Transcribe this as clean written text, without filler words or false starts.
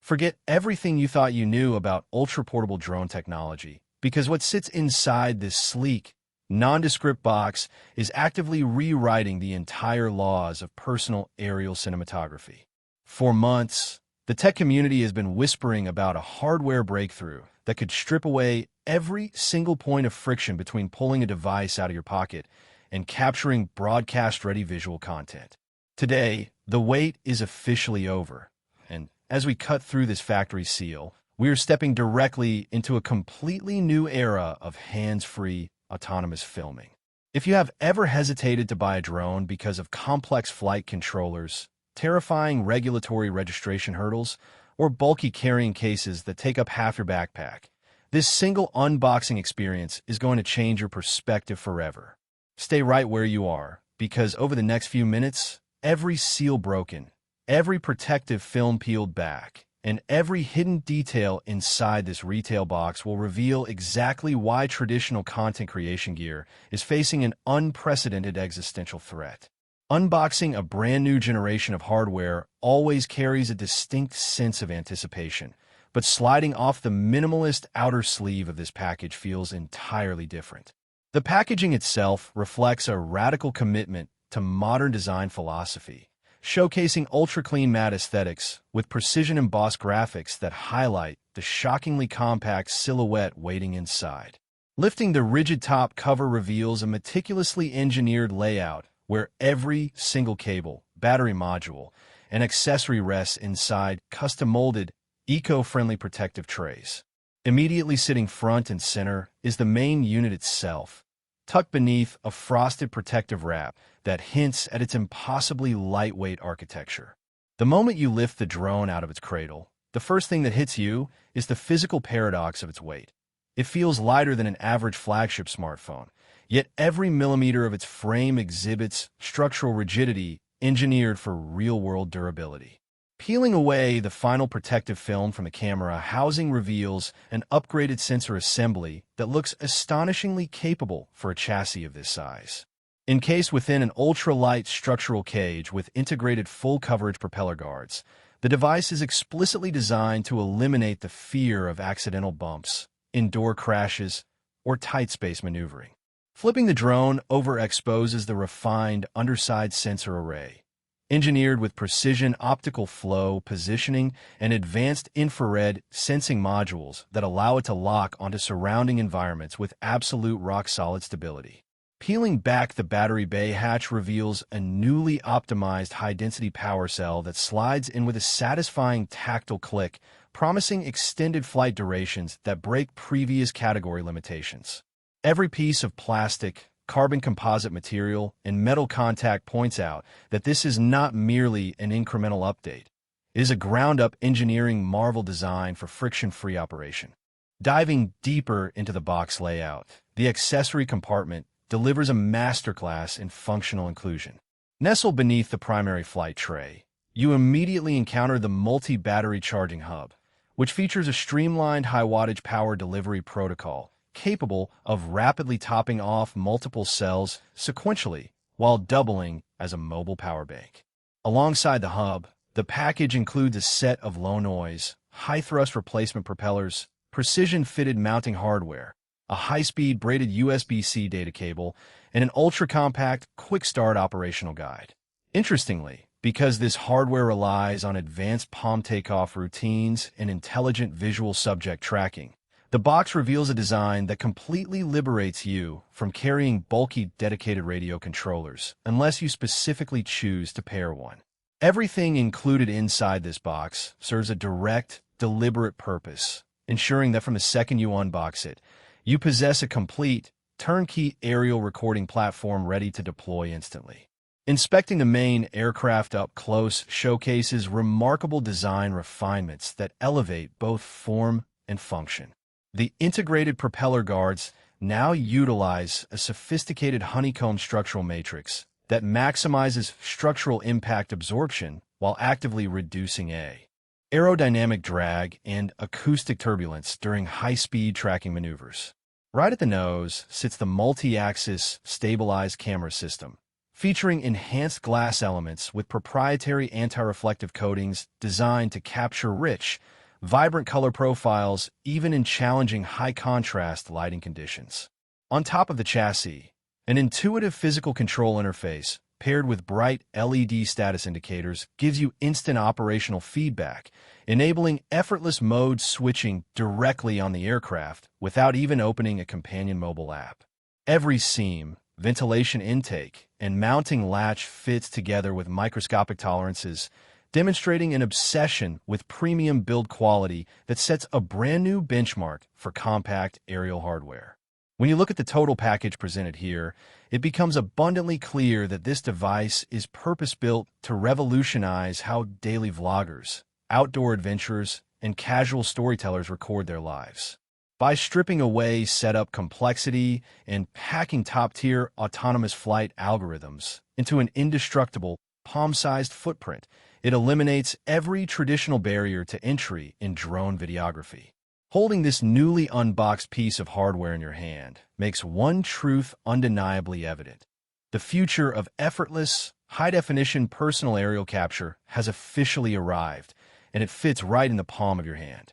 Forget everything you thought you knew about ultra-portable drone technology, because what sits inside this sleek, nondescript box is actively rewriting the entire laws of personal aerial cinematography. For months, the tech community has been whispering about a hardware breakthrough that could strip away every single point of friction between pulling a device out of your pocket and capturing broadcast-ready visual content. Today, the wait is officially over, and as we cut through this factory seal, we are stepping directly into a completely new era of hands-free, autonomous filming. If you have ever hesitated to buy a drone because of complex flight controllers, terrifying regulatory registration hurdles, or bulky carrying cases that take up half your backpack, this single unboxing experience is going to change your perspective forever. Stay right where you are, because over the next few minutes, every seal broken, every protective film peeled back, and every hidden detail inside this retail box will reveal exactly why traditional content creation gear is facing an unprecedented existential threat. Unboxing a brand new generation of hardware always carries a distinct sense of anticipation, but sliding off the minimalist outer sleeve of this package feels entirely different. The packaging itself reflects a radical commitment to modern design philosophy, showcasing ultra-clean matte aesthetics with precision embossed graphics that highlight the shockingly compact silhouette waiting inside. Lifting the rigid top cover reveals a meticulously engineered layout where every single cable, battery module, and accessory rests inside custom-molded, eco-friendly protective trays. Immediately sitting front and center is the main unit itself, tucked beneath a frosted protective wrap that hints at its impossibly lightweight architecture. The moment you lift the drone out of its cradle, the first thing that hits you is the physical paradox of its weight. It feels lighter than an average flagship smartphone, yet every millimeter of its frame exhibits structural rigidity engineered for real-world durability. Peeling away the final protective film from the camera housing reveals an upgraded sensor assembly that looks astonishingly capable for a chassis of this size. Encased within an ultra-light structural cage with integrated full-coverage propeller guards, the device is explicitly designed to eliminate the fear of accidental bumps, indoor crashes, or tight space maneuvering. Flipping the drone overexposes the refined underside sensor array, engineered with precision optical flow positioning and advanced infrared sensing modules that allow it to lock onto surrounding environments with absolute rock-solid stability. Peeling back the battery bay hatch reveals a newly optimized high-density power cell that slides in with a satisfying tactile click, promising extended flight durations that break previous category limitations. Every piece of plastic, carbon composite material, and metal contact points out that this is not merely an incremental update. It is a ground-up engineering marvel designed for friction-free operation. Diving deeper into the box layout, the accessory compartment delivers a masterclass in functional inclusion. Nestled beneath the primary flight tray, you immediately encounter the multi-battery charging hub, which features a streamlined high-wattage power delivery protocol capable of rapidly topping off multiple cells sequentially while doubling as a mobile power bank. Alongside the hub, the package includes a set of low-noise, high-thrust replacement propellers, precision-fitted mounting hardware, a high-speed braided USB-C data cable, and an ultra-compact quick-start operational guide. Interestingly, because this hardware relies on advanced palm takeoff routines and intelligent visual subject tracking, the box reveals a design that completely liberates you from carrying bulky dedicated radio controllers, unless you specifically choose to pair one. Everything included inside this box serves a direct, deliberate purpose, ensuring that from the second you unbox it, you possess a complete, turnkey aerial recording platform ready to deploy instantly. Inspecting the main aircraft up close showcases remarkable design refinements that elevate both form and function. The integrated propeller guards now utilize a sophisticated honeycomb structural matrix that maximizes structural impact absorption while actively reducing aerodynamic drag and acoustic turbulence during high-speed tracking maneuvers. Right at the nose sits the multi-axis stabilized camera system, featuring enhanced glass elements with proprietary anti-reflective coatings designed to capture rich, vibrant color profiles even in challenging high-contrast lighting conditions. On top of the chassis, an intuitive physical control interface paired with bright LED status indicators gives you instant operational feedback, enabling effortless mode switching directly on the aircraft without even opening a companion mobile app. Every seam, ventilation intake, and mounting latch fits together with microscopic tolerances, demonstrating an obsession with premium build quality that sets a brand new benchmark for compact aerial hardware. When you look at the total package presented here, it becomes abundantly clear that this device is purpose-built to revolutionize how daily vloggers, outdoor adventurers, and casual storytellers record their lives. By stripping away setup complexity and packing top-tier autonomous flight algorithms into an indestructible, palm-sized footprint, it eliminates every traditional barrier to entry in drone videography. Holding this newly unboxed piece of hardware in your hand makes one truth undeniably evident. The future of effortless, high-definition personal aerial capture has officially arrived, and it fits right in the palm of your hand.